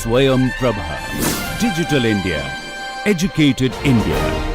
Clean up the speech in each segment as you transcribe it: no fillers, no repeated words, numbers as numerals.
Swayam Prabha. Digital India. Educated India.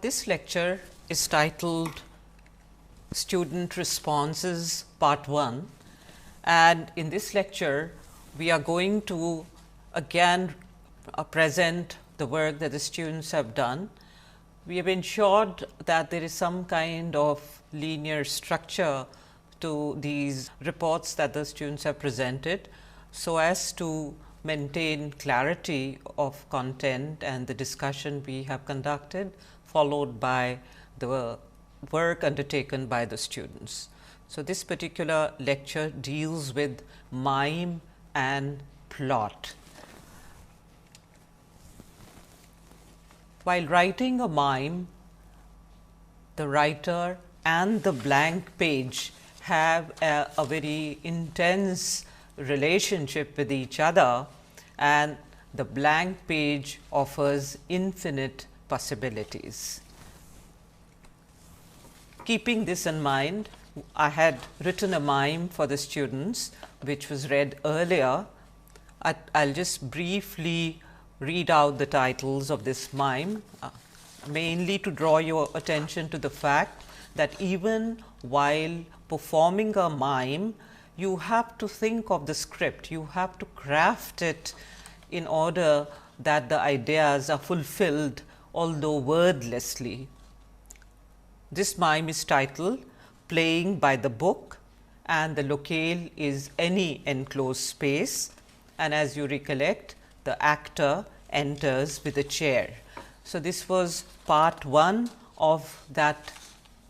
This lecture is titled Student Responses Part 1, and in this lecture we are going to again present the work that the students have done. We have ensured that there is some kind of linear structure to these reports that the students have presented, so as to maintain clarity of content and the discussion we have conducted, followed by the work undertaken by the students. So, this particular lecture deals with mime and plot. While writing a mime, the writer and the blank page have a very intense relationship with each other, and the blank page offers infinite possibilities. Keeping this in mind, I had written a mime for the students which was read earlier. I'll just briefly read out the titles of this mime, mainly to draw your attention to the fact that even while performing a mime, you have to think of the script, you have to craft it in order that the ideas are fulfilled, although wordlessly. This mime is titled Playing by the Book, and the locale is any enclosed space, and as you recollect, the actor enters with a chair. So, this was part 1 of that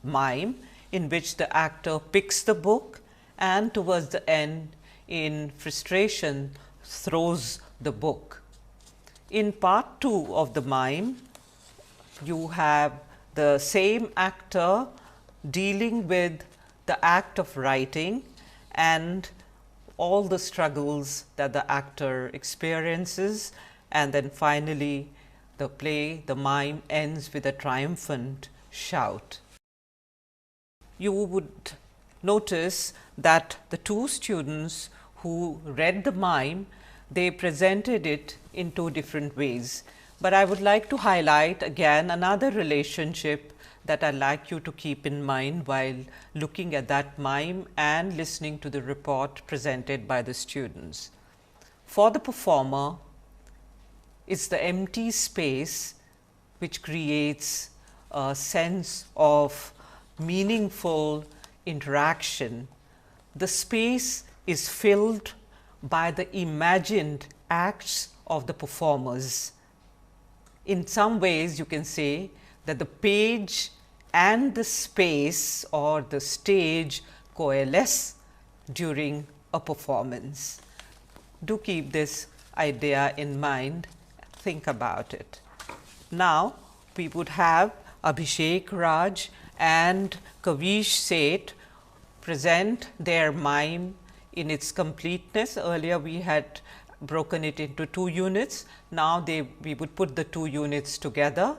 mime, in which the actor picks the book and towards the end, in frustration, throws the book. In part 2 of the mime, you have the same actor dealing with the act of writing and all the struggles that the actor experiences, and then finally, the play, the mime ends with a triumphant shout. You would notice that the two students who read the mime, they presented it in two different ways. But I would like to highlight again another relationship that I like you to keep in mind while looking at that mime and listening to the report presented by the students. For the performer, it's the empty space which creates a sense of meaningful interaction. The space is filled by the imagined acts of the performers. In some ways, you can say that the page and the space or the stage coalesce during a performance. Do keep this idea in mind, think about it. Now, we would have Abhishek Raj and Kavish Seth present their mime in its completeness. Earlier, we had broken it into 2 units. Now, we would put the 2 units together,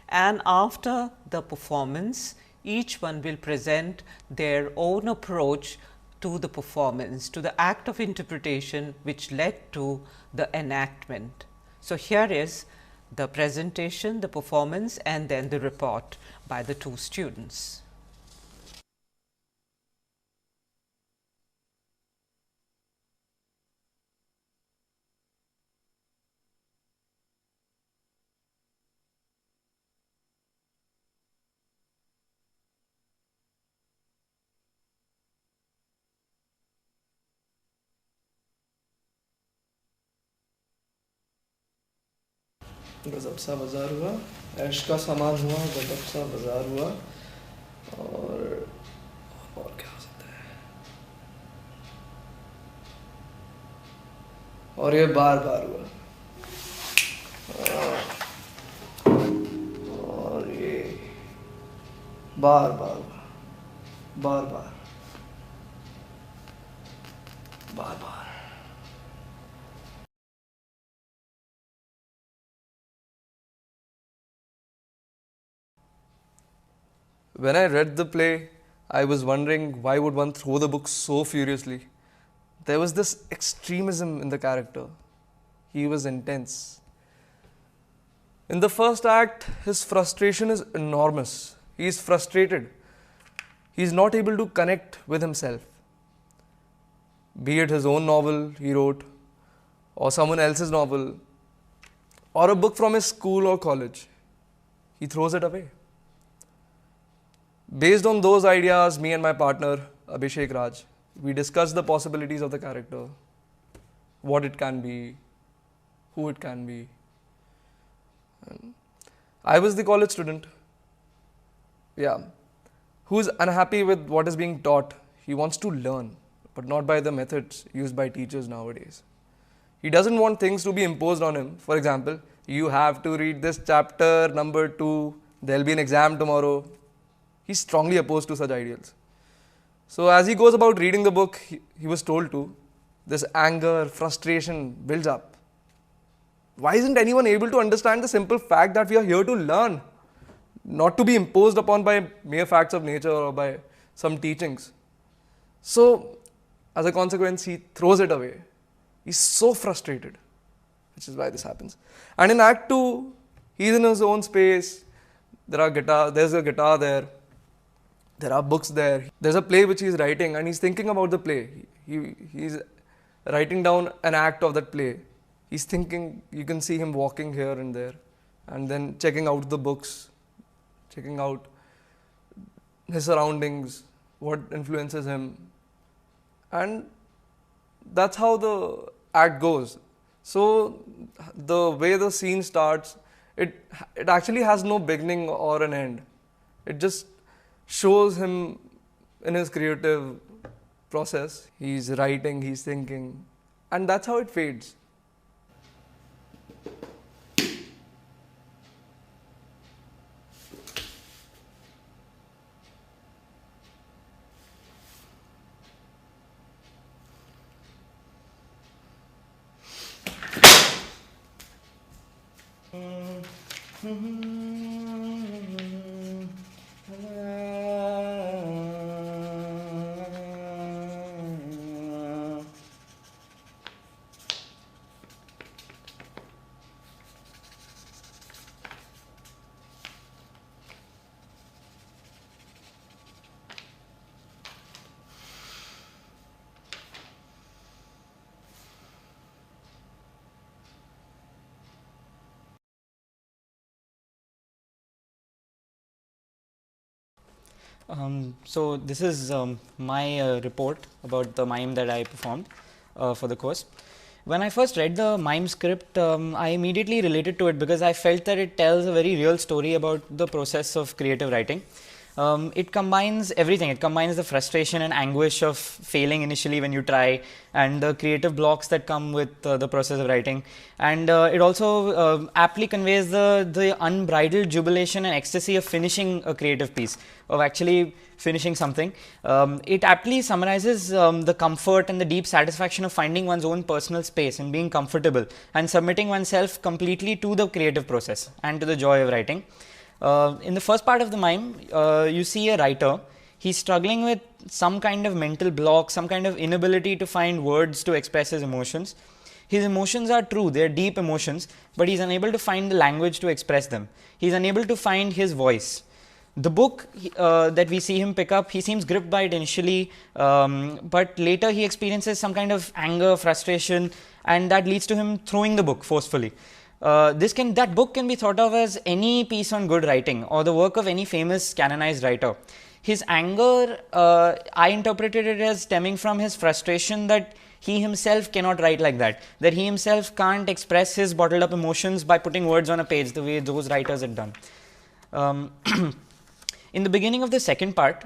and after the performance, each one will present their own approach to the performance, to the act of interpretation which led to the enactment. So, here is the presentation, the performance, and then the report by the 2 students. गजब सा बाज़ार हुआ, ऐश का सामान हुआ, गजब सा बाज़ार हुआ, और क्या हो सकता है, और ये बार बार हुआ, और ये बार बार हुआ, बार बार बार बार. When I read the play, I was wondering why would one throw the book so furiously. There was this extremism in the character. He was intense. In the first act, his frustration is enormous. He is frustrated. He is not able to connect with himself. Be it his own novel he wrote, or someone else's novel, or a book from his school or college, he throws it away. Based on those ideas, me and my partner, Abhishek Raj, we discussed the possibilities of the character, what it can be, who it can be. And I was the college student, who is unhappy with what is being taught. He wants to learn, but not by the methods used by teachers nowadays. He doesn't want things to be imposed on him. For example, you have to read this chapter number 2, there will be an exam tomorrow. He's strongly opposed to such ideals. So as he goes about reading the book, he was told to, this anger, frustration builds up. Why isn't anyone able to understand the simple fact that we are here to learn, not to be imposed upon by mere facts of nature or by some teachings? So as a consequence, he throws it away. He's so frustrated, which is why this happens. And in Act 2, he's in his own space. There's a guitar there. There are books there. There's a play which he's writing and he's thinking about the play. He's writing down an act of that play. He's thinking, you can see him walking here and there and then checking out the books, checking out his surroundings, what influences him. And that's how the act goes. So the way the scene starts, it actually has no beginning or an end. It just shows him in his creative process. He's writing, he's thinking, and that's how it fades. So this is my report about the mime that I performed for the course. When I first read the mime script, I immediately related to it because I felt that it tells a very real story about the process of creative writing. It combines everything. It combines the frustration and anguish of failing initially when you try, and the creative blocks that come with the process of writing. And it also aptly conveys the unbridled jubilation and ecstasy of finishing a creative piece, of actually finishing something. It aptly summarizes the comfort and the deep satisfaction of finding one's own personal space and being comfortable and submitting oneself completely to the creative process and to the joy of writing. In the first part of the mime, you see a writer. He's struggling with some kind of mental block, some kind of inability to find words to express his emotions. His emotions are true, they're deep emotions, but he's unable to find the language to express them. He's unable to find his voice. The book that we see him pick up, he seems gripped by it initially, but later he experiences some kind of anger, frustration, and that leads to him throwing the book forcefully. That book can be thought of as any piece on good writing or the work of any famous canonized writer. His anger, I interpreted it as stemming from his frustration that he himself cannot write like that he himself can't express his bottled up emotions by putting words on a page the way those writers had done. In the beginning of the second part,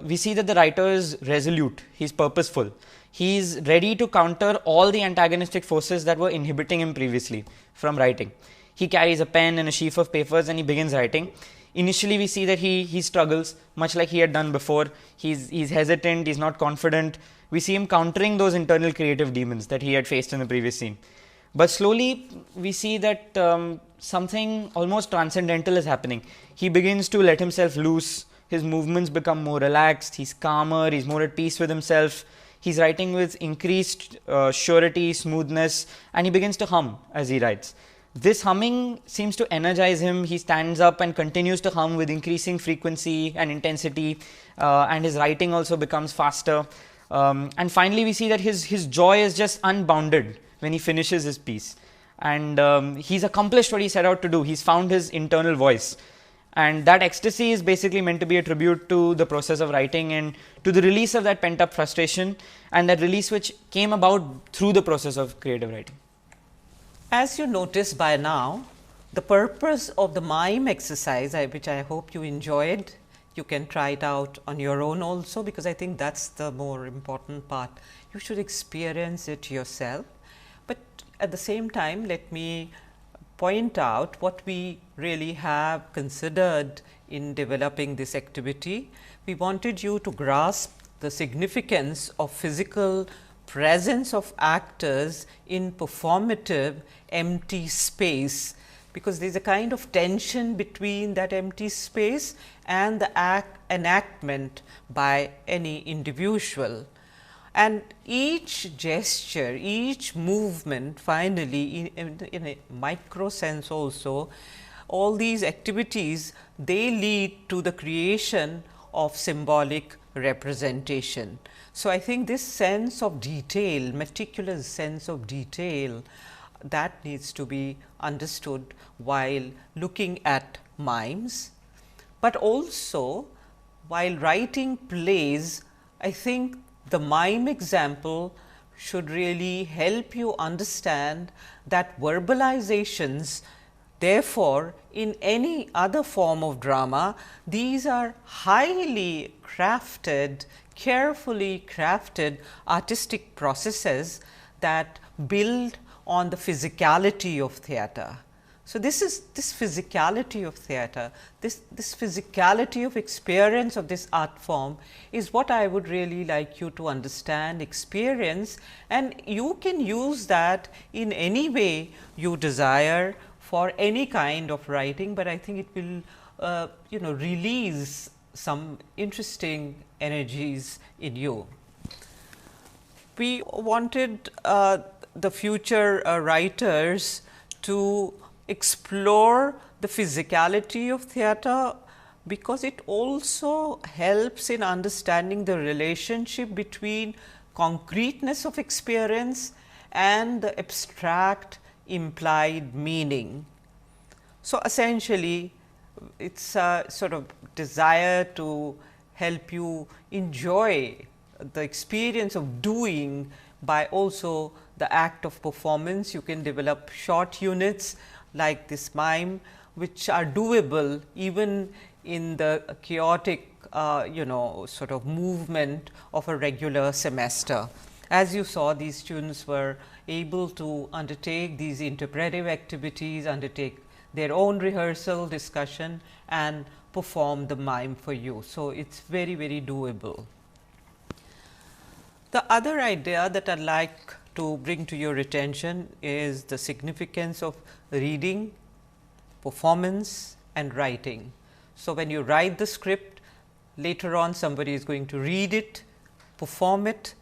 we see that the writer is resolute, he's purposeful. He's ready to counter all the antagonistic forces that were inhibiting him previously from writing. He carries a pen and a sheaf of papers and he begins writing. Initially, we see that he struggles, much like he had done before. He's hesitant, he's not confident. We see him countering those internal creative demons that he had faced in the previous scene. But slowly, we see that something almost transcendental is happening. He begins to let himself loose. His movements become more relaxed. He's calmer. He's more at peace with himself. He's writing with increased surety, smoothness, and he begins to hum as he writes. This humming seems to energize him. He stands up and continues to hum with increasing frequency and intensity, and his writing also becomes faster. And finally, we see that his joy is just unbounded when he finishes his piece. And he's accomplished what he set out to do. He's found his internal voice. And that ecstasy is basically meant to be a tribute to the process of writing and to the release of that pent-up frustration, and that release which came about through the process of creative writing. As you notice by now, the purpose of the mime exercise, which I hope you enjoyed, you can try it out on your own also, because I think that's the more important part. You should experience it yourself. But at the same time, let me point out what we really have considered in developing this activity. We wanted you to grasp the significance of physical presence of actors in performative empty space, because there is a kind of tension between that empty space and the enactment by any individual. And each gesture, each movement, finally, in a micro sense also, all these activities, they lead to the creation of symbolic representation. So, I think this sense of detail, meticulous sense of detail, that needs to be understood while looking at mimes. But also, while writing plays, I think the mime example should really help you understand that verbalizations, therefore, in any other form of drama, these are highly crafted, carefully crafted artistic processes that build on the physicality of theatre. So, this physicality of theatre, this physicality of experience of this art form is what I would really like you to understand, experience, and you can use that in any way you desire for any kind of writing, but I think it will release some interesting energies in you. We wanted the future writers to explore the physicality of theatre, because it also helps in understanding the relationship between concreteness of experience and the abstract implied meaning. So, essentially it is a sort of desire to help you enjoy the experience of doing by also the act of performance. You can develop short units like this mime, which are doable even in the chaotic sort of movement of a regular semester. As you saw, these students were able to undertake these interpretive activities, undertake their own rehearsal, discussion, and perform the mime for you. So, it is very, very doable. The other idea that I would like to bring to your attention is the significance of reading, performance, and writing. So, when you write the script, later on somebody is going to read it, perform it,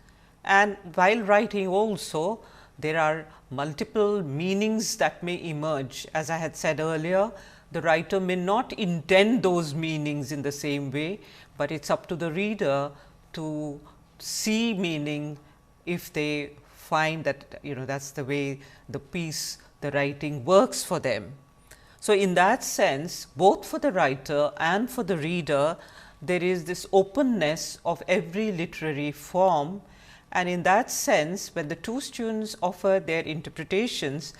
and while writing also there are multiple meanings that may emerge. As I had said earlier, the writer may not intend those meanings in the same way, but it is up to the reader to see meaning if they find that that is the way the piece, the writing works for them. So, in that sense, both for the writer and for the reader, there is this openness of every literary form, and in that sense, when the two students offered their interpretations,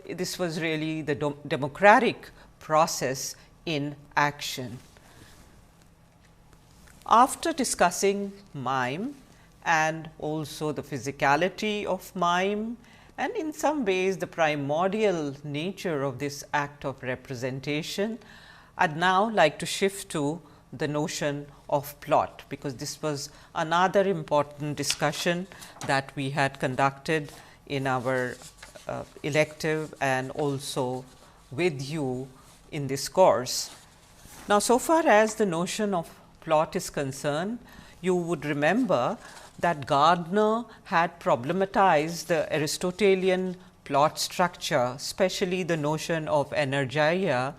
this was really the democratic process in action. After discussing mime and also the physicality of mime and in some ways the primordial nature of this act of representation, I would now like to shift to the notion of plot, because this was another important discussion that we had conducted in our elective and also with you in this course. Now, so far as the notion of plot is concerned, you would remember that Gardner had problematized the Aristotelian plot structure, especially the notion of energeia,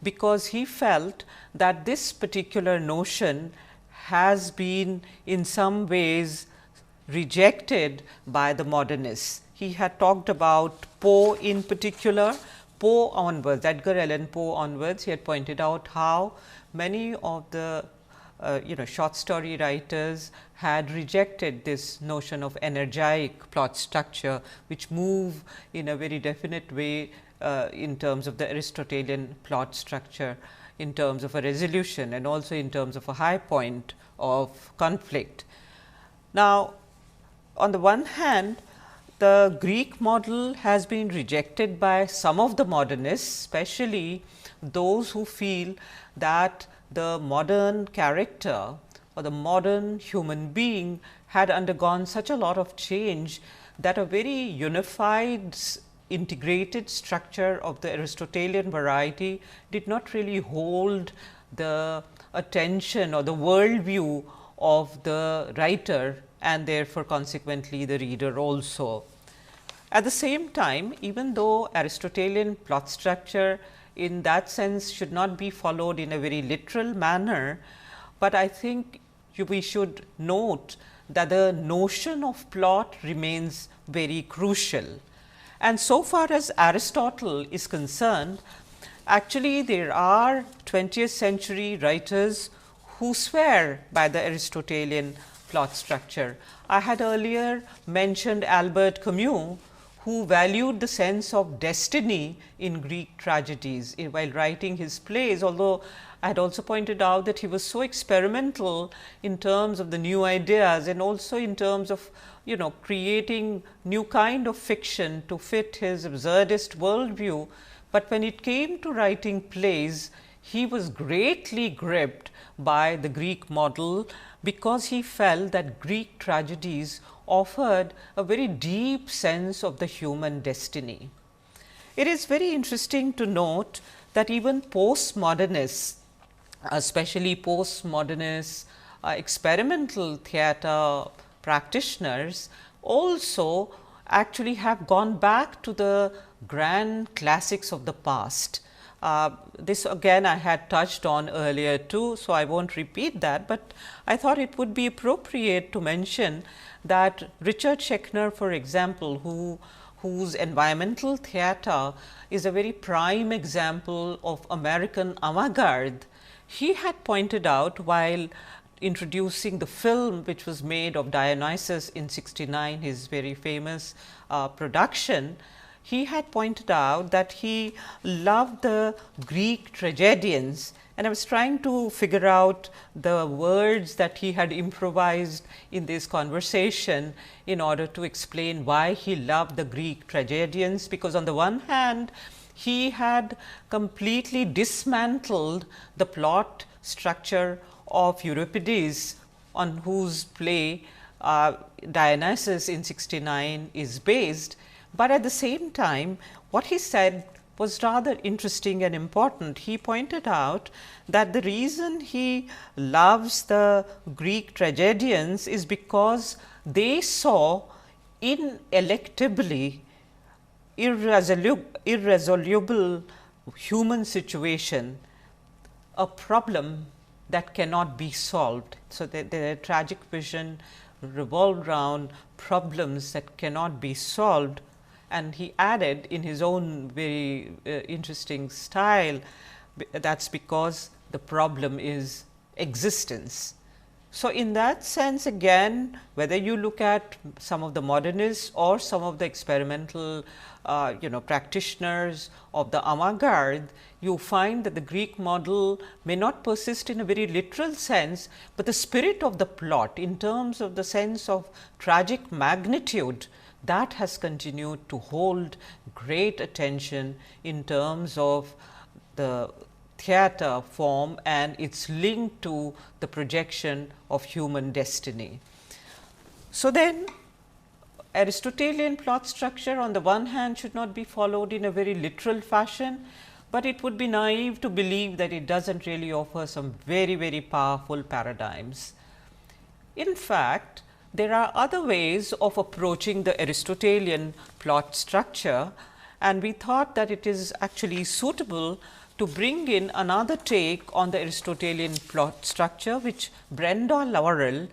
because he felt that this particular notion has been in some ways rejected by the modernists. He had talked about Poe in particular, Poe onwards, Edgar Allan Poe onwards. He had pointed out how many of the short story writers had rejected this notion of energetic plot structure, which move in a very definite way in terms of the Aristotelian plot structure, in terms of a resolution and also in terms of a high point of conflict. Now, on the one hand, the Greek model has been rejected by some of the modernists, especially those who feel that the modern character or the modern human being had undergone such a lot of change that a very unified integrated structure of the Aristotelian variety did not really hold the attention or the worldview of the writer and therefore consequently the reader also. At the same time, even though Aristotelian plot structure in that sense should not be followed in a very literal manner, but I think we should note that the notion of plot remains very crucial. And so far as Aristotle is concerned, actually there are 20th century writers who swear by the Aristotelian plot structure. I had earlier mentioned Albert Camus, who valued the sense of destiny in Greek tragedies while writing his plays, although I had also pointed out that he was so experimental in terms of the new ideas and also in terms of creating new kind of fiction to fit his absurdist worldview. But when it came to writing plays, he was greatly gripped by the Greek model, because he felt that Greek tragedies offered a very deep sense of the human destiny. It is very interesting to note that even postmodernists, especially postmodernist experimental theatre practitioners, also actually have gone back to the grand classics of the past. This again I had touched on earlier too, so I will not repeat that, but I thought it would be appropriate to mention that Richard Schechner, for example, whose environmental theatre is a very prime example of American avant-garde, he had pointed out while introducing the film which was made of Dionysus in 69, his very famous production, he had pointed out that he loved the Greek tragedians, and I was trying to figure out the words that he had improvised in this conversation in order to explain why he loved the Greek tragedians, because on the one hand he had completely dismantled the plot structure of Euripides, on whose play Dionysus in 69 is based. But at the same time, what he said was rather interesting and important. He pointed out that the reason he loves the Greek tragedians is because they saw ineluctably irresolvable human situation, a problem that cannot be solved. So, their tragic vision revolved around problems that cannot be solved, and he added in his own very interesting style, that is because the problem is existence. So, in that sense again, whether you look at some of the modernists or some of the experimental practitioners of the avant-garde, you find that the Greek model may not persist in a very literal sense, but the spirit of the plot in terms of the sense of tragic magnitude, that has continued to hold great attention in terms of the theatre form and its link to the projection of human destiny. So, then Aristotelian plot structure on the one hand should not be followed in a very literal fashion, but it would be naive to believe that it does not really offer some very, very powerful paradigms. In fact, there are other ways of approaching the Aristotelian plot structure, and we thought that it is actually suitable to bring in another take on the Aristotelian plot structure, which Brenda Laurel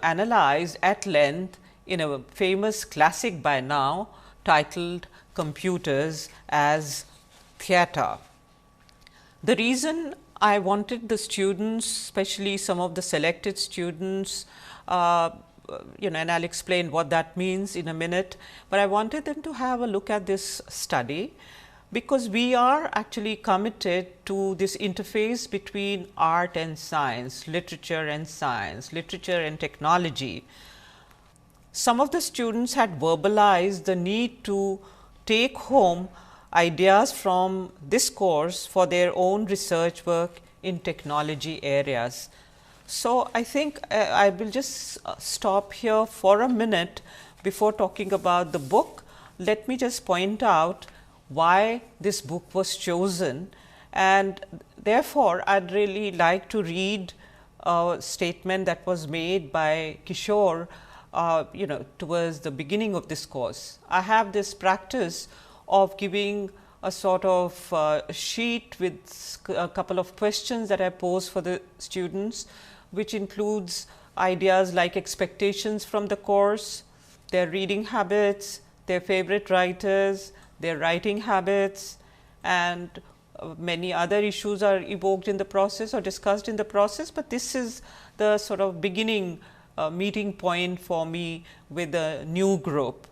analyzed at length in a famous classic by now titled Computers as Theatre. The reason I wanted the students, especially some of the selected students, and I will explain what that means in a minute, but I wanted them to have a look at this study, because we are actually committed to this interface between art and science, literature and technology. Some of the students had verbalized the need to take home ideas from this course for their own research work in technology areas. So, I think I will just stop here for a minute before talking about the book. Let me just point out why this book was chosen, and therefore, I would really like to read a statement that was made by Kishore towards the beginning of this course. I have this practice of giving a sort of sheet with a couple of questions that I pose for the students, which includes ideas like expectations from the course, their reading habits, their favorite writers, their writing habits, and many other issues are evoked in the process or discussed in the process, but this is the sort of beginning meeting point for me with a new group.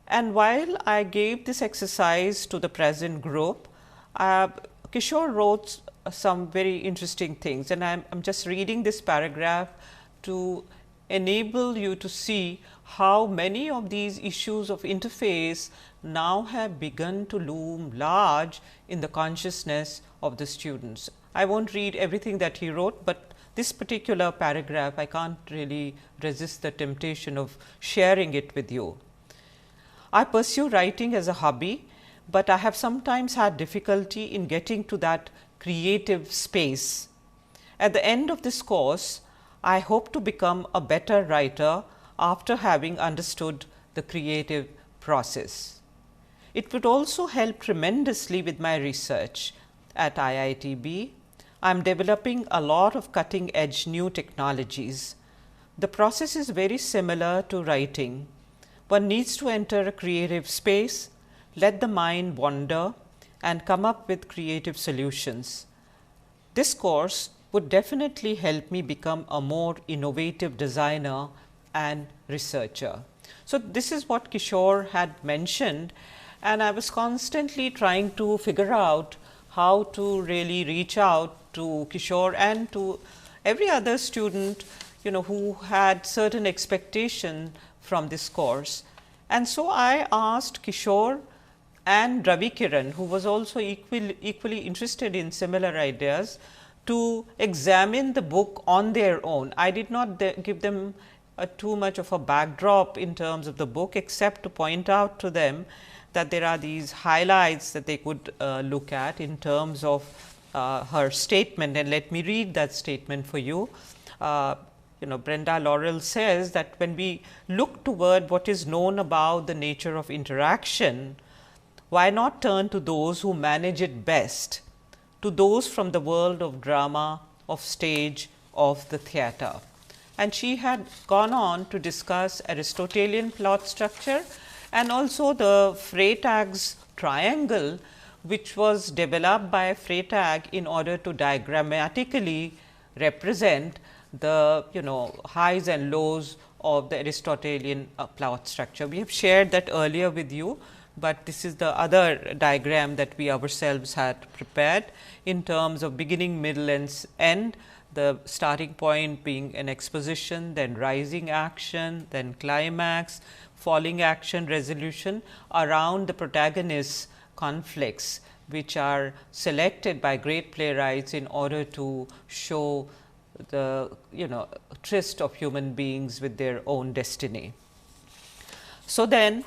And while I gave this exercise to the present group, Kishore wrote some very interesting things, and I am just reading this paragraph to enable you to see how many of these issues of interface now have begun to loom large in the consciousness of the students. I will not read everything that he wrote, but this particular paragraph I can't really resist the temptation of sharing it with you. I pursue writing as a hobby, but I have sometimes had difficulty in getting to that creative space. At the end of this course, I hope to become a better writer after having understood the creative process. It would also help tremendously with my research. At IITB, I am developing a lot of cutting edge new technologies. The process is very similar to writing. One needs to enter a creative space, let the mind wander, and come up with creative solutions. This course would definitely help me become a more innovative designer and researcher. So, this is what Kishore had mentioned, and I was constantly trying to figure out how to really reach out to Kishore and to every other student who had certain expectation from this course. And so, I asked Kishore and Ravi Kiran, who was also equally interested in similar ideas, to examine the book on their own. I did not give them too much of a backdrop in terms of the book, except to point out to them that there are these highlights that they could look at in terms of her statement, and let me read that statement for you. Brenda Laurel says that when we look toward what is known about the nature of interaction, why not turn to those who manage it best, to those from the world of drama, of stage, of the theatre. And she had gone on to discuss Aristotelian plot structure and also the Freytag's triangle, which was developed by Freytag in order to diagrammatically represent the highs and lows of the Aristotelian plot structure. We have shared that earlier with you, but this is the other diagram that we ourselves had prepared in terms of beginning, middle and end, the starting point being an exposition, then rising action, then climax, falling action, resolution around the protagonist's conflicts, which are selected by great playwrights in order to show the tryst of human beings with their own destiny. So then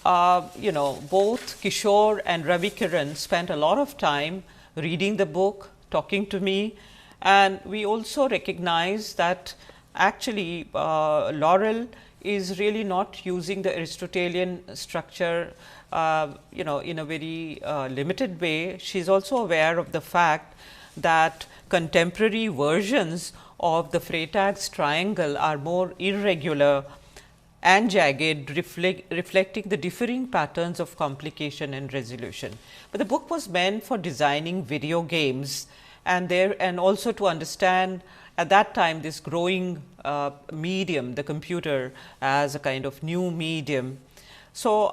both Kishore and Ravi Kiran spent a lot of time reading the book, talking to me, and we also recognize that actually Laurel is really not using the Aristotelian structure in a very limited way. She is also aware of the fact that contemporary versions of the Freytag's triangle are more irregular and jagged, reflecting the differing patterns of complication and resolution. But the book was meant for designing video games, and also to understand at that time this growing medium, the computer, as a kind of new medium. So,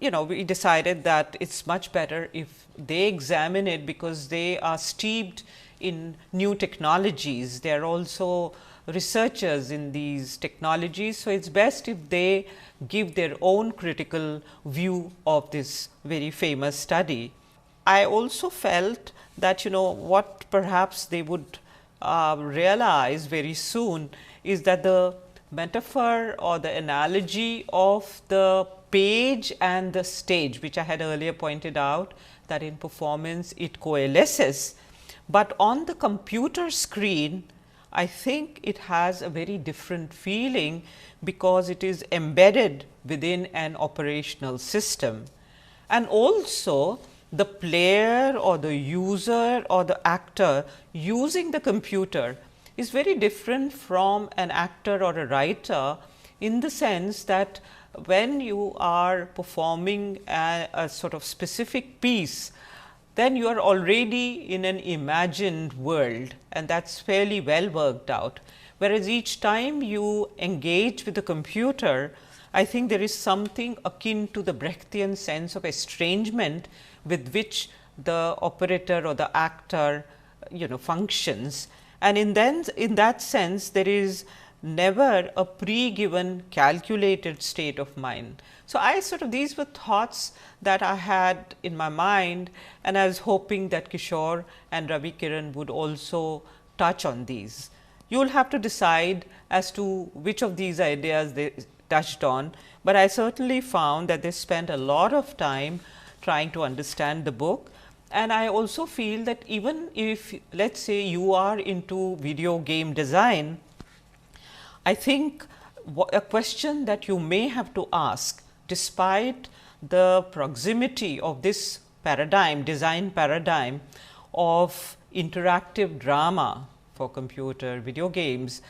we decided that it's much better if they examine it, because they are steeped in new technologies. They are also researchers in these technologies. So, it's best if they give their own critical view of this very famous study. I also felt that what perhaps they would realize very soon is that the metaphor or the analogy of the page and the stage, which I had earlier pointed out, that in performance it coalesces, but on the computer screen I think it has a very different feeling, because it is embedded within an operational system. And also the player or the user or the actor using the computer is very different from an actor or a writer, in the sense that when you are performing a sort of specific piece, then you are already in an imagined world, and that is fairly well worked out. Whereas, each time you engage with the computer, I think there is something akin to the Brechtian sense of estrangement with which the operator or the actor functions, and in that sense there is never a pre-given calculated state of mind. So, these were thoughts that I had in my mind, and I was hoping that Kishore and Ravi Kiran would also touch on these. You will have to decide as to which of these ideas they touched on, but I certainly found that they spent a lot of time trying to understand the book. And I also feel that even if, let us say, you are into video game design, I think a question that you may have to ask, despite the proximity of this paradigm, design paradigm of interactive drama for computer video games,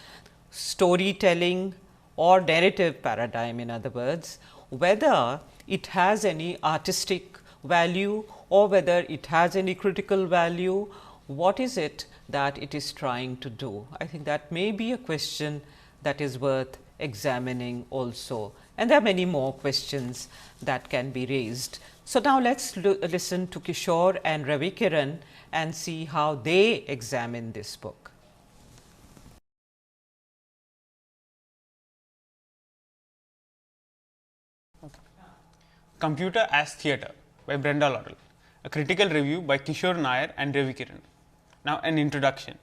storytelling or narrative paradigm, in other words, whether it has any artistic value or whether it has any critical value, what is it that it is trying to do? I think that may be a question that is worth examining also, and there are many more questions that can be raised. So, now let us listen to Kishore and Ravi Kiran and see how they examine this book. Computer as Theatre by Brenda Laurel, a critical review by Kishore Nair and Ravi Kiran. Now, an introduction.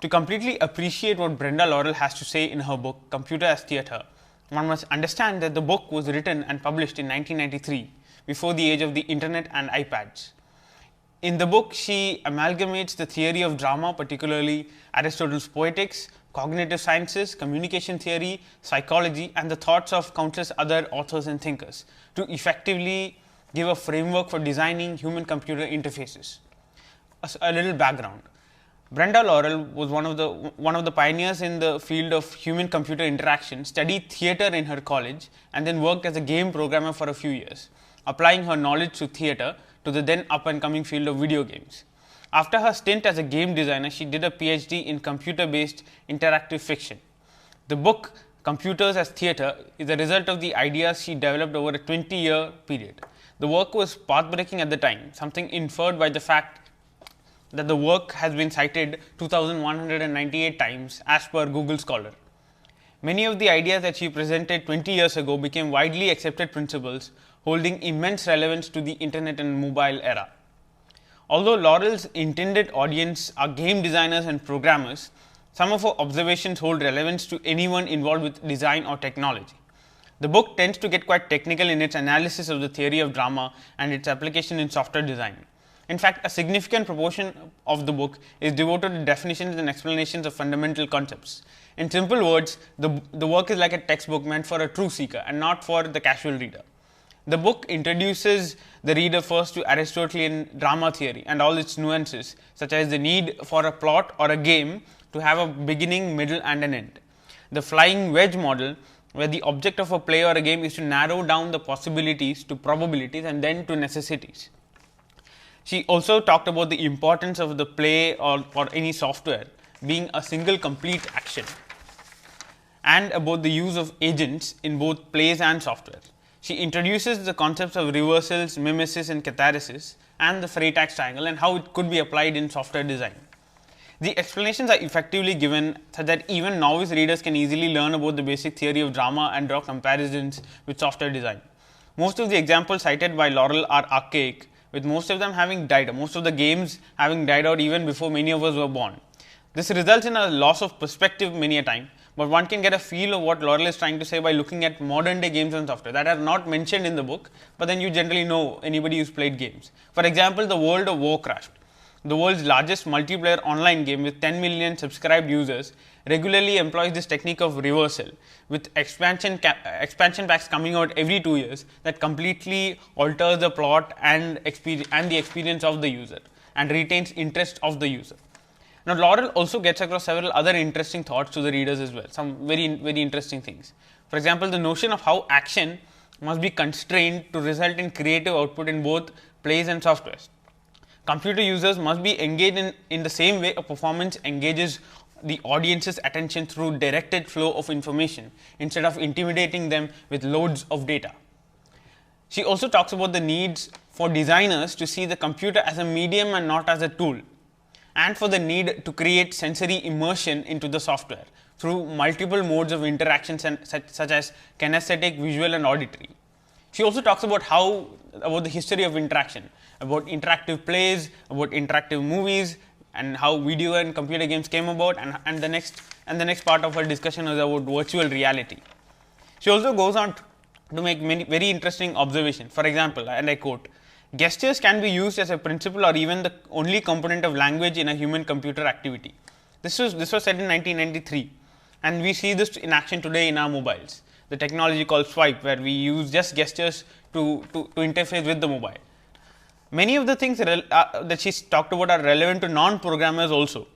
To completely appreciate what Brenda Laurel has to say in her book Computer as Theatre, one must understand that the book was written and published in 1993, before the age of the internet and iPads. In the book, she amalgamates the theory of drama, particularly Aristotle's Poetics, cognitive sciences, communication theory, psychology, and the thoughts of countless other authors and thinkers, to effectively give a framework for designing human-computer interfaces. A little background. Brenda Laurel was one of the pioneers in the field of human-computer interaction, studied theatre in her college, and then worked as a game programmer for a few years, applying her knowledge to theatre to the then up-and-coming field of video games. After her stint as a game designer, she did a PhD in computer-based interactive fiction. The book, Computers as Theatre, is the result of the ideas she developed over a 20-year period. The work was path-breaking at the time, something inferred by the fact that the work has been cited 2,198 times as per Google Scholar. Many of the ideas that she presented 20 years ago became widely accepted principles, holding immense relevance to the internet and mobile era. Although Laurel's intended audience are game designers and programmers, some of her observations hold relevance to anyone involved with design or technology. The book tends to get quite technical in its analysis of the theory of drama and its application in software design. In fact, a significant proportion of the book is devoted to definitions and explanations of fundamental concepts. In simple words, the work is like a textbook meant for a truth seeker and not for the casual reader. The book introduces the reader first to Aristotelian drama theory and all its nuances, such as the need for a plot or a game to have a beginning, middle and an end. The flying wedge model, where the object of a play or a game is to narrow down the possibilities to probabilities and then to necessities. She also talked about the importance of the play or any software being a single complete action, and about the use of agents in both plays and software. She introduces the concepts of reversals, mimesis and catharsis and the Freytag's triangle and how it could be applied in software design. The explanations are effectively given such that even novice readers can easily learn about the basic theory of drama and draw comparisons with software design. Most of the examples cited by Laurel are archaic, with most of them having died out, most of the games having died out even before many of us were born. This results in a loss of perspective many a time, but one can get a feel of what Laurel is trying to say by looking at modern day games and software that are not mentioned in the book, but then you generally know anybody who's played games. For example, the World of Warcraft, the world's largest multiplayer online game with 10 million subscribed users, regularly employs this technique of reversal, with expansion packs coming out every 2 years that completely alters the plot and the experience of the user and retains interest of the user. Now, Laurel also gets across several other interesting thoughts to the readers as well, some very interesting things. For example, the notion of how action must be constrained to result in creative output in both plays and softwares. Computer users must be engaged in the same way a performance engages the audience's attention through directed flow of information instead of intimidating them with loads of data. She also talks about the needs for designers to see the computer as a medium and not as a tool, and for the need to create sensory immersion into the software through multiple modes of interactions such as kinesthetic, visual and auditory. She also talks about about the history of interaction, about interactive plays, about interactive movies, and how video and computer games came about, and the next part of her discussion is about virtual reality. She also goes on to make many very interesting observations. For example, and I quote, "Gestures can be used as a principle or even the only component of language in a human-computer activity." This was said in 1993, and we see this in action today in our mobiles. The technology called swipe, where we use just gestures to interface with the mobile. Many of the things that she's talked about are relevant to non-programmers also.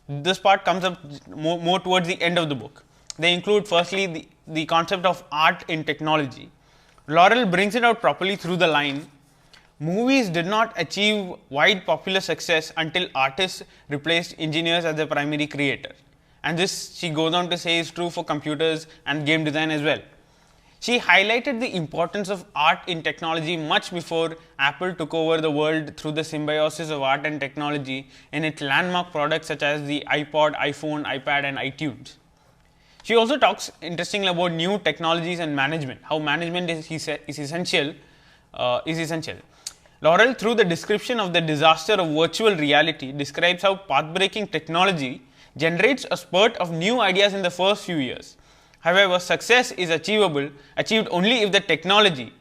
This part comes up more towards the end of the book. They include firstly the concept of art in technology. Laurel brings it out properly through the line, "Movies did not achieve wide popular success until artists replaced engineers as the primary creator." And this, she goes on to say, is true for computers and game design as well. She highlighted the importance of art in technology much before Apple took over the world through the symbiosis of art and technology in its landmark products such as the iPod, iPhone, iPad and iTunes. She also talks interestingly about new technologies and management, how management is essential. Laurel, through the description of the disaster of virtual reality, describes how path-breaking technology generates a spurt of new ideas in the first few years. However, success is achieved only if the technology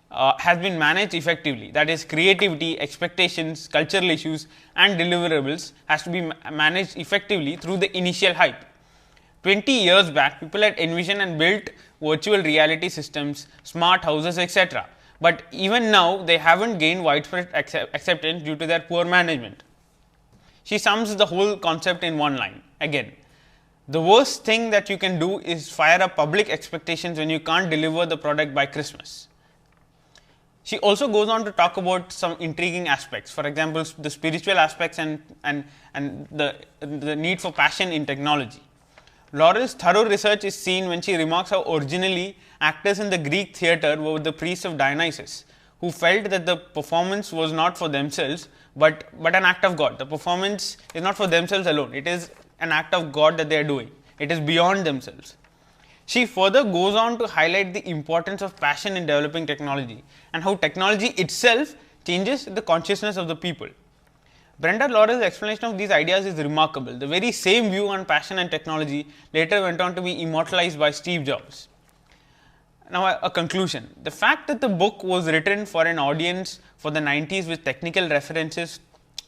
has been managed effectively. That is, creativity, expectations, cultural issues and deliverables has to be managed effectively through the initial hype. 20 years back, people had envisioned and built virtual reality systems, smart houses, etc. But even now, they haven't gained widespread acceptance due to their poor management. She sums the whole concept in one line. Again, the worst thing that you can do is fire up public expectations when you can't deliver the product by Christmas. She also goes on to talk about some intriguing aspects, for example, the spiritual aspects and the need for passion in technology. Laurel's thorough research is seen when she remarks how originally actors in the Greek theatre were the priests of Dionysus, who felt that the performance was not for themselves, but an act of God. The performance is not for themselves alone, it is an act of God that they are doing, it is beyond themselves. She further goes on to highlight the importance of passion in developing technology and how technology itself changes the consciousness of the people. Brenda Laurel's explanation of these ideas is remarkable. The very same view on passion and technology later went on to be immortalized by Steve Jobs. Now, a conclusion. The fact that the book was written for an audience for the 90s with technical references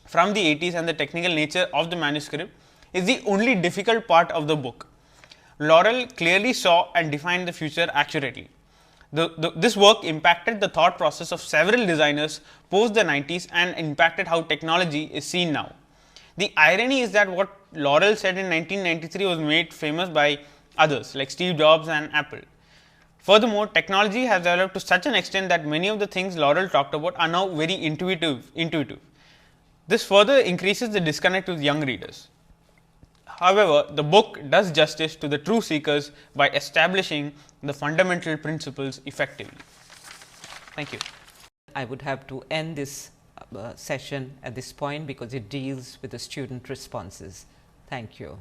from the 80s and the technical nature of the manuscript is the only difficult part of the book. Laurel clearly saw and defined the future accurately. This work impacted the thought process of several designers post the 90s and impacted how technology is seen now. The irony is that what Laurel said in 1993 was made famous by others like Steve Jobs and Apple. Furthermore, technology has developed to such an extent that many of the things Laurel talked about are now very intuitive. This further increases the disconnect with young readers. However, the book does justice to the true seekers by establishing the fundamental principles effectively. Thank you. I would have to end this session at this point because it deals with the student responses. Thank you.